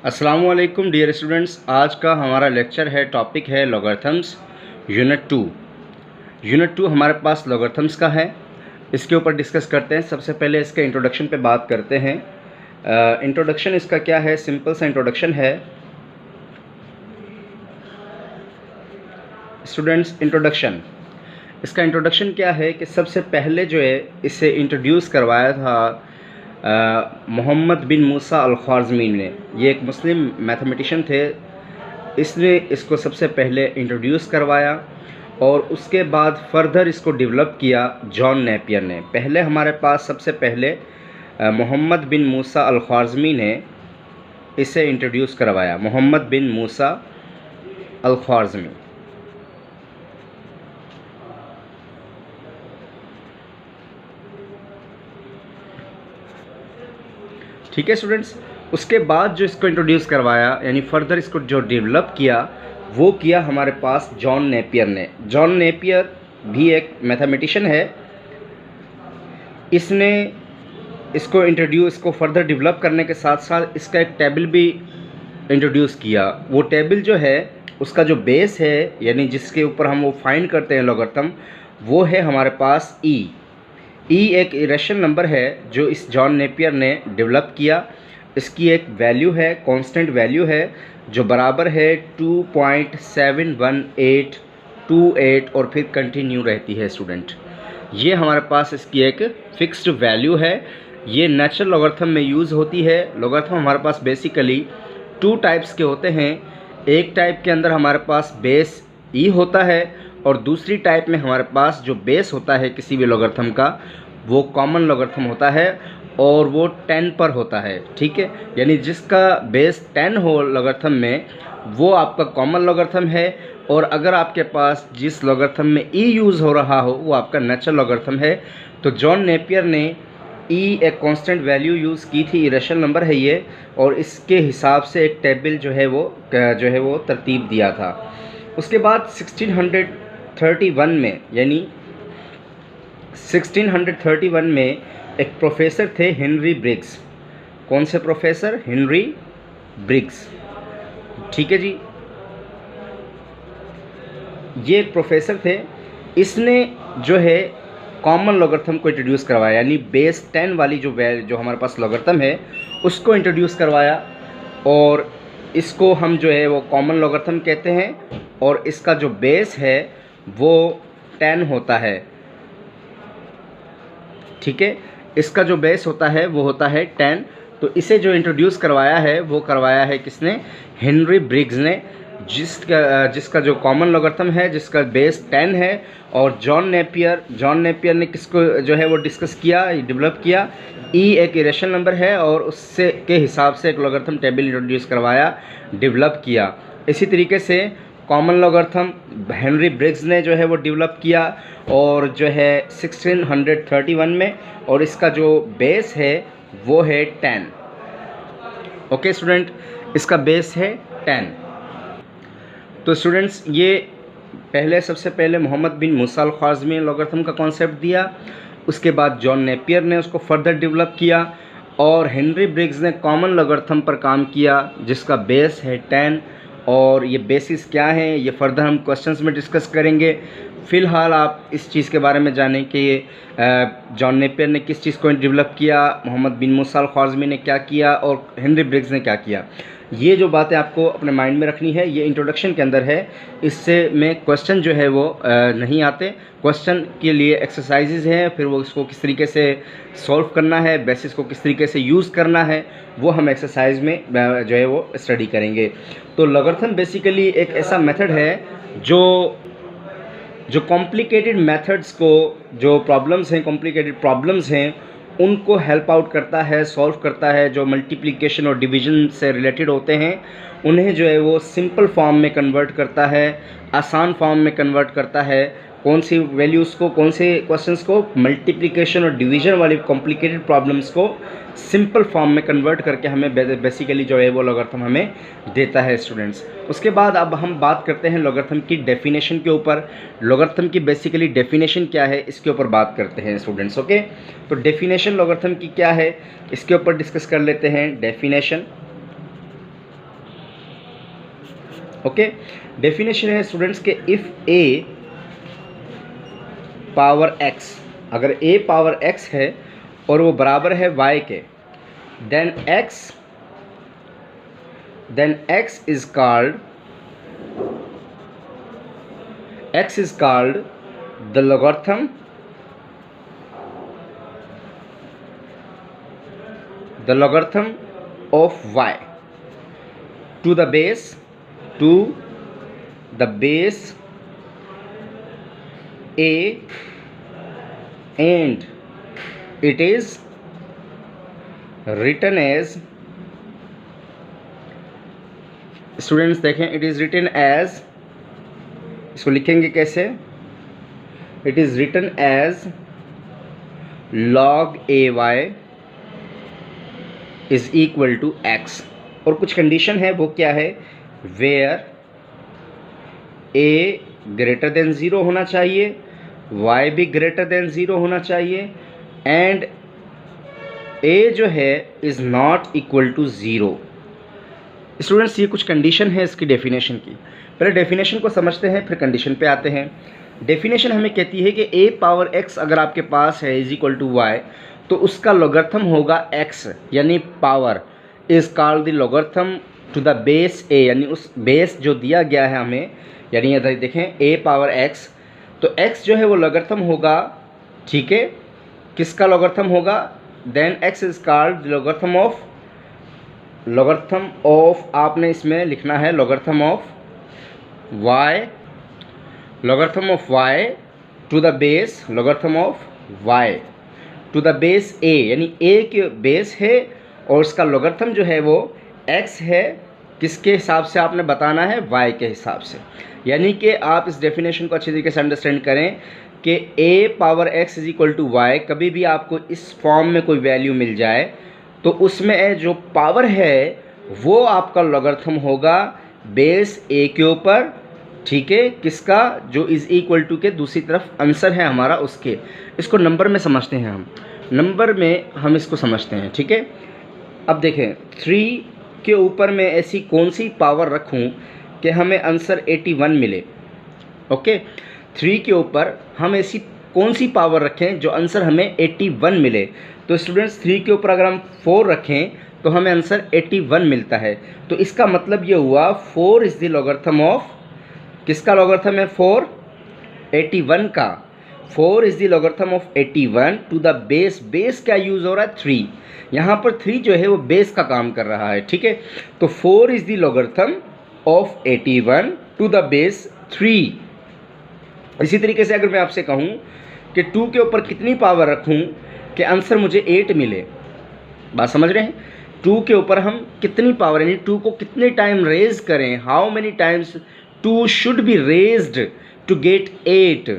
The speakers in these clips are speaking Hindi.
अस्सलामुअलैकुम डियर स्टूडेंट्स, आज का हमारा लेक्चर है, टॉपिक है लॉगरिथम्स यूनिट 2। यूनिट 2 हमारे पास लॉगरिथम्स का है, इसके ऊपर डिस्कस करते हैं। सबसे पहले इसके इंट्रोडक्शन पे बात करते हैं। इंट्रोडक्शन इसका क्या है, सिंपल सा इंट्रोडक्शन है स्टूडेंट्स। इंट्रोडक्शन, इसका इंट्रोडक्शन क्या है कि सबसे पहले जो है इसे इंट्रोड्यूस करवाया था मोहम्मद बिन मूसा अल-ख्वारिज़मी ने। ये एक मुस्लिम मैथमेटिशियन थे, इसने इसको सबसे पहले इंट्रोड्यूस करवाया और उसके बाद फर्दर इसको डेवलप किया जॉन नेपियर ने। पहले हमारे पास सबसे पहले मोहम्मद बिन मूसा अल-ख्वारिज़मी ने इसे इंट्रोड्यूस करवाया, मोहम्मद बिन मूसा अल-ख्वारिज़मी। ठीक है स्टूडेंट्स, उसके बाद जो इसको इंट्रोड्यूस करवाया यानी फर्दर इसको जो डेवलप किया वो किया हमारे पास जॉन नेपियर ने। जॉन नेपियर भी एक मैथमेटिशियन है, इसने इसको फर्दर डेवलप करने के साथ साथ इसका एक टेबल भी इंट्रोड्यूस किया। वो टेबल जो है उसका जो बेस है यानी जिसके ऊपर हम वो फाइंड करते हैं लॉगरिथम, वो है हमारे पास ई एक इरेशनल नंबर है जो इस जॉन नेपियर ने डेवलप किया। इसकी एक वैल्यू है, कांस्टेंट वैल्यू है जो बराबर है 2.71828 और फिर कंटिन्यू रहती है स्टूडेंट। ये हमारे पास इसकी एक फिक्स्ड वैल्यू है। ये नेचुरल लॉगरिथम में यूज़ होती है। लॉगरिथम हमारे पास बेसिकली 2 टाइप्स के होते हैं। एक टाइप के अंदर हमारे पास बेस ई होता है और दूसरी टाइप में हमारे पास जो बेस होता है किसी भी लॉगरिथम का वो कॉमन लॉगरिथम होता है और वो 10 पर होता है। ठीक है, यानी जिसका बेस 10 हो लॉगरिथम में वो आपका कॉमन लॉगरिथम है, और अगर आपके पास जिस लॉगरिथम में ई यूज़ हो रहा हो वो आपका नेचुरल लॉगरिथम है। तो जॉन नेपियर ने ई एक कांस्टेंट वैल्यू यूज़ की थी, इरेशनल नंबर है ये, और इसके हिसाब से एक टेबल जो है वो तरतीब दिया था। उसके बाद 1631 में यानी 1631 में एक प्रोफेसर थे हेनरी ब्रिग्स। कौन से प्रोफेसर? Henry Briggs. ठीक है जी, ये एक प्रोफेसर थे, इसने जो है कॉमन लॉगरिथम को इंट्रोड्यूस करवाया, यानी बेस 10 वाली जो हमारे पास लॉगरिथम है उसको इंट्रोड्यूस करवाया, और इसको हम जो है वो कॉमन लॉगरिथम कहते हैं, और इसका जो बेस है वो 10 होता है। ठीक है, इसका जो बेस होता है वो होता है 10। तो इसे जो इंट्रोड्यूस करवाया है वो करवाया है किसने? हेनरी ब्रिग्स ने, जिसका जो कॉमन लॉगरिथम है जिसका बेस 10 है। और जॉन नेपियर ने किसको जो है वो डिस्कस किया, डेवलप किया। ई एक इरेशनल नंबर है और उससे के हिसाब से एक लॉगरिथम टेबल इंट्रोड्यूस करवाया, डेवलप किया। इसी तरीके से कॉमन लॉगरिथम हेनरी ब्रिग्स ने जो है वो डेवलप किया और जो है 1631 में, और इसका जो बेस है वो है 10। ओके स्टूडेंट, इसका बेस है 10। तो स्टूडेंट्स, ये सबसे पहले मोहम्मद बिन मूसा अल-ख्वारिज़मी ने लॉगरिथम का कॉन्सेप्ट दिया, उसके बाद जॉन नेपियर ने उसको फर्दर डेवलप किया, और हेनरी ब्रिग्स ने कॉमन लॉगरिथम पर काम किया जिसका बेस है 10। और ये बेसिस क्या है ये फर्दर हम क्वेश्चंस में डिस्कस करेंगे। फ़िलहाल आप इस चीज़ के बारे में जानें कि जॉन नेपियर ने किस चीज़ को डेवलप किया, मोहम्मद बिन मूसा अल-ख्वारिज़मी ने क्या किया और हेनरी ब्रिग्स ने क्या किया। ये जो बातें आपको अपने माइंड में रखनी है, ये इंट्रोडक्शन के अंदर है, इससे में क्वेश्चन जो है वो नहीं आते। क्वेश्चन के लिए एक्सरसाइजेज हैं, फिर वो इसको किस तरीके से सॉल्व करना है, बेसिस को किस तरीके से यूज़ करना है, वो हम एक्सरसाइज में जो है वो स्टडी करेंगे। तो लॉगरिथम बेसिकली एक ऐसा मेथड है जो कॉम्प्लिकेटेड मेथड्स को, जो कॉम्प्लिकेटेड प्रॉब्लम्स हैं उनको हेल्प आउट करता है, सॉल्व करता है। जो मल्टीप्लिकेशन और डिवीज़न से रिलेटेड होते हैं उन्हें जो है वो सिंपल फॉर्म में कन्वर्ट करता है, आसान फॉर्म में कन्वर्ट करता है। कौन सी वैल्यूज़ को, कौन से क्वेश्चंस को, मल्टीप्लिकेशन और डिवीज़न वाली कॉम्प्लिकेटेड प्रॉब्लम्स को सिंपल फॉर्म में कन्वर्ट करके हमें बेसिकली जो है वो लॉगरिथम हमें देता है स्टूडेंट्स। उसके बाद अब हम बात करते हैं लॉगरिथम की डेफिनेशन के ऊपर। लॉगरिथम की बेसिकली डेफिनेशन क्या है इसके ऊपर बात करते हैं स्टूडेंट्स। ओके, तो डेफिनेशन लॉगरिथम की क्या है इसके ऊपर डिस्कस कर लेते हैं। डेफिनेशन ओके, डेफिनेशन है स्टूडेंट्स के इफ़ a पावर x, अगर a पावर x है और वो बराबर है y के, then x is called the logarithm of y to the base a, and it is written as, students देखें, इट इज़ रिटन एज, इसको लिखेंगे कैसे, it is written as log ay is equal to x, और कुछ कंडीशन है, वो क्या है, वेयर a ग्रेटर देन 0 होना चाहिए, y भी ग्रेटर देन 0 होना चाहिए, एंड a जो है is not equal to 0। Students ये कुछ कंडीशन है इसकी डेफिनेशन की। पहले डेफिनेशन को समझते हैं, फिर कंडीशन पे आते हैं। डेफिनेशन हमें कहती है कि a पावर x अगर आपके पास है इज इक्वल टू y, तो उसका लॉगरिथम होगा x, यानी power is called the logarithm to the base a, यानी उस बेस जो दिया गया है हमें, यानी ये देखें a पावर x, तो x जो है वो लॉगरिथम होगा, ठीक है, किसका लॉगरिथम होगा, then x is called logarithm of आपने इसमें लिखना है logarithm of y to the base, logarithm of y to the base a, यानी a के बेस है और उसका लॉगरिथम जो है वो x है, किसके हिसाब से आपने बताना है, y के हिसाब से। यानी कि आप इस डेफिनेशन को अच्छी तरीके से अंडरस्टैंड करें कि a power x is equal to y, कभी भी आपको इस फॉर्म में कोई वैल्यू मिल जाए तो उसमें जो पावर है वो आपका लॉगरिथम होगा बेस a के ऊपर, ठीक है, किसका, जो इज़ इक्वल टू के दूसरी तरफ आंसर है हमारा उसके। इसको नंबर में समझते हैं नंबर में हम इसको समझते हैं, ठीक है। अब देखें 3 के ऊपर मैं ऐसी कौन सी पावर रखूं कि हमें आंसर 81 मिले। ओके, 3 के ऊपर हम ऐसी कौन सी पावर रखें जो आंसर हमें 81 मिले। तो स्टूडेंट्स 3 के ऊपर अगर हम 4 रखें तो हमें आंसर 81 मिलता है। तो इसका मतलब ये हुआ 4 इज़ द लॉगरिथम ऑफ, किसका लॉगरिथम है 4, 81 का। 4 is the logarithm of 81 to the base क्या यूज़ हो रहा है, 3। यहाँ पर 3 जो है वो बेस का काम कर रहा है, ठीक है। तो 4 is the logarithm of 81 to the base 3। इसी तरीके से अगर मैं आपसे कहूँ कि 2 के ऊपर कितनी पावर रखूँ कि आंसर मुझे 8 मिले, बात समझ रहे हैं। 2 के ऊपर हम कितनी पावर, यानी 2 को कितने टाइम रेज करें, how many times 2 should be raised to get 8।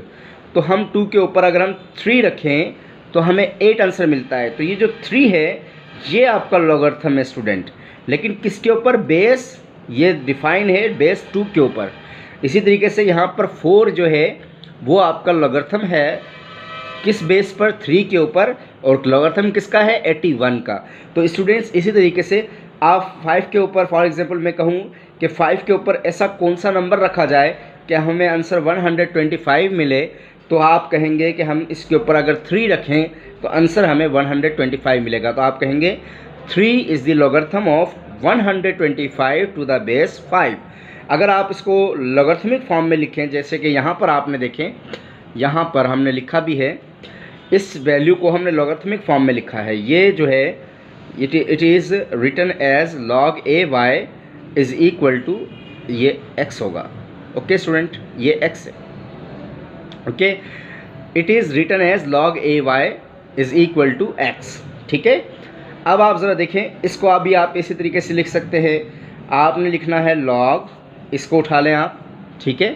तो हम 2 के ऊपर अगर हम 3 रखें तो हमें 8 आंसर मिलता है। तो ये जो 3 है ये आपका लॉगरिथम है स्टूडेंट, लेकिन किसके ऊपर, बेस, ये डिफाइन है बेस 2 के ऊपर। इसी तरीके से यहाँ पर 4 जो है वो आपका लॉगरिथम है किस बेस पर, 3 के ऊपर, और लॉगरिथम किसका है, 81 का। तो स्टूडेंट्स इसी तरीके से आप 5 के ऊपर, फॉर एग्जांपल मैं कहूँ कि 5 के ऊपर ऐसा कौन सा नंबर रखा जाए कि हमें आंसर 125 मिले, तो आप कहेंगे कि हम इसके ऊपर अगर 3 रखें तो आंसर हमें 125 मिलेगा। तो आप कहेंगे 3 is the logarithm of 125 to the base 5। अगर आप इसको लॉगरिथमिक फॉर्म में लिखें, जैसे कि यहाँ पर आपने देखें, यहाँ पर हमने लिखा भी है, इस वैल्यू को हमने लॉगरिथमिक फॉर्म में लिखा है। ये जो है it is written as log ay is equal to, ये x होगा। ओके स्टूडेंट, ये x है। ओके, it is written as log ay is equal to x, ठीक है। अब आप ज़रा देखें, इसको अभी आप इसी तरीके से लिख सकते हैं। आपने लिखना है log, इसको उठा लें आप, ठीक है,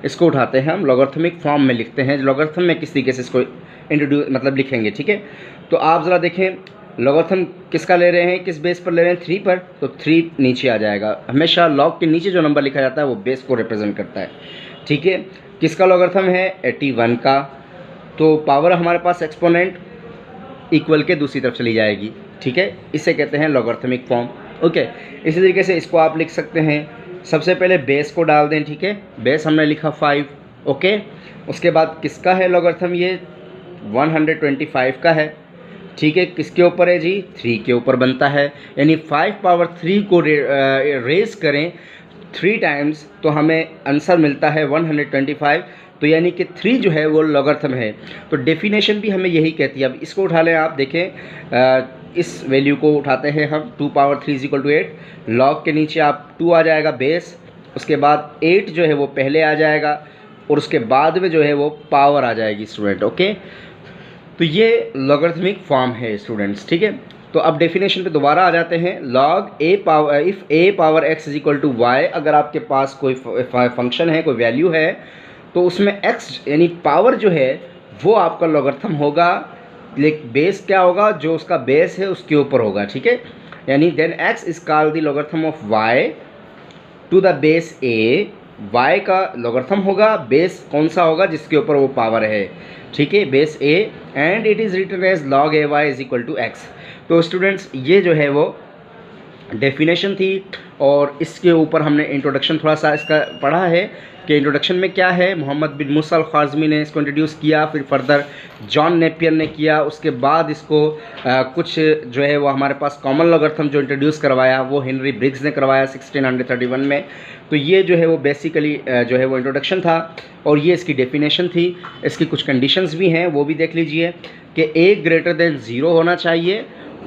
इसको उठाते हैं हम लॉगरिथमिक फॉर्म में लिखते हैं। लॉगरिथम में किस तरीके से इसको इंट्रोड्यूस मतलब लिखेंगे, ठीक है। तो आप ज़रा देखें लॉगरिथम किसका ले रहे हैं, किस बेस पर ले रहे हैं, 3 पर, तो 3 नीचे आ जाएगा। हमेशा लॉग के नीचे जो नंबर लिखा जाता है वो बेस को रिप्रेजेंट करता है, ठीक है। किसका लॉगरिथम है, 81 का, तो पावर हमारे पास एक्सपोनेंट इक्वल के दूसरी तरफ चली जाएगी, ठीक है। इसे कहते हैं लॉगरिथमिक फॉर्म। ओके, इसी तरीके से इसको आप लिख सकते हैं सबसे पहले बेस को डाल दें, ठीक है। बेस हमने लिखा 5, ओके। उसके बाद किसका है लॉगरिथम, ये 125 का है, ठीक है। किसके ऊपर है जी, 3 के ऊपर बनता है, यानी 5 पावर 3 को रेज करें 3 टाइम्स तो हमें आंसर मिलता है 125। तो यानी कि 3 जो है वो लॉगरिथम है। तो डेफिनेशन भी हमें यही कहती है। अब इसको उठा लें, आप देखें, इस वैल्यू को उठाते हैं हम, 2 power 3 is equal to 8। Log के नीचे आप 2 आ जाएगा बेस, उसके बाद 8 जो है वो पहले आ जाएगा और उसके बाद में जो है वो पावर आ जाएगी स्टूडेंट, ओके। तो ये लॉगरिथमिक फॉर्म है स्टूडेंट्स, ठीक है। तो अब डेफिनेशन पे दोबारा आ जाते हैं। Log a power, if a power x is equal to y, अगर आपके पास कोई फंक्शन है, कोई वैल्यू है, तो उसमें एक्स यानी पावर जो है वो आपका लॉगरिथम होगा, लेकिन बेस क्या होगा, जो उसका बेस है उसके ऊपर होगा, ठीक है। यानी then x is called the logarithm of y to the base a. Y का लॉगरिथम होगा, बेस कौन सा होगा, जिसके ऊपर वो पावर है, ठीक है, base a. And it is written as log a y is equal to x. तो स्टूडेंट्स ये जो है वो डेफिनेशन थी, और इसके ऊपर हमने इंट्रोडक्शन थोड़ा सा इसका पढ़ा है कि इंट्रोडक्शन में क्या है। मोहम्मद बिन मूसा अल ख्वारिज़मी ने इसको इंट्रोड्यूस किया, फिर फर्दर जॉन नेपियर ने किया, उसके बाद इसको कुछ जो है वो हमारे पास कॉमन लॉगरिथम जो इंट्रोड्यूस करवाया वो हेनरी ब्रिग्स ने करवाया 1631 में। तो ये जो है वो बेसिकली जो है वो इंट्रोडक्शन था, और ये इसकी डेफिनेशन थी। इसकी कुछ कंडीशंस भी हैं, वो भी देख लीजिए कि a ग्रेटर देन 0 होना चाहिए,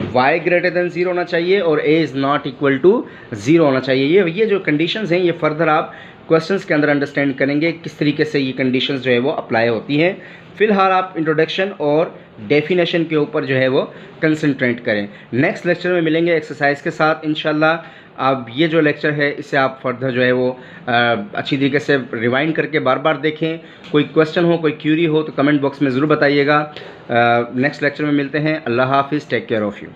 y ग्रेटर देन 0 होना चाहिए, और a is not equal to 0 होना चाहिए। ये जो कंडीशंस हैं ये फर्दर आप क्वेश्चंस के अंदर अंडरस्टैंड करेंगे किस तरीके से ये कंडीशंस जो है वो अप्लाई होती हैं। फिलहाल आप इंट्रोडक्शन और डेफिनेशन के ऊपर जो है वो कंसंट्रेट करें। नेक्स्ट लेक्चर में मिलेंगे एक्सरसाइज के साथ इंशाल्लाह। अब ये जो लेक्चर है इसे आप फर्दर जो है वो अच्छी तरीके से रिवाइंड करके बार बार देखें। कोई क्वेश्चन हो, कोई क्यूरी हो तो कमेंट बॉक्स में ज़रूर बताइएगा। नेक्स्ट लेक्चर में मिलते हैं। अल्लाह हाफिज़, टेक केयर ऑफ़ यू।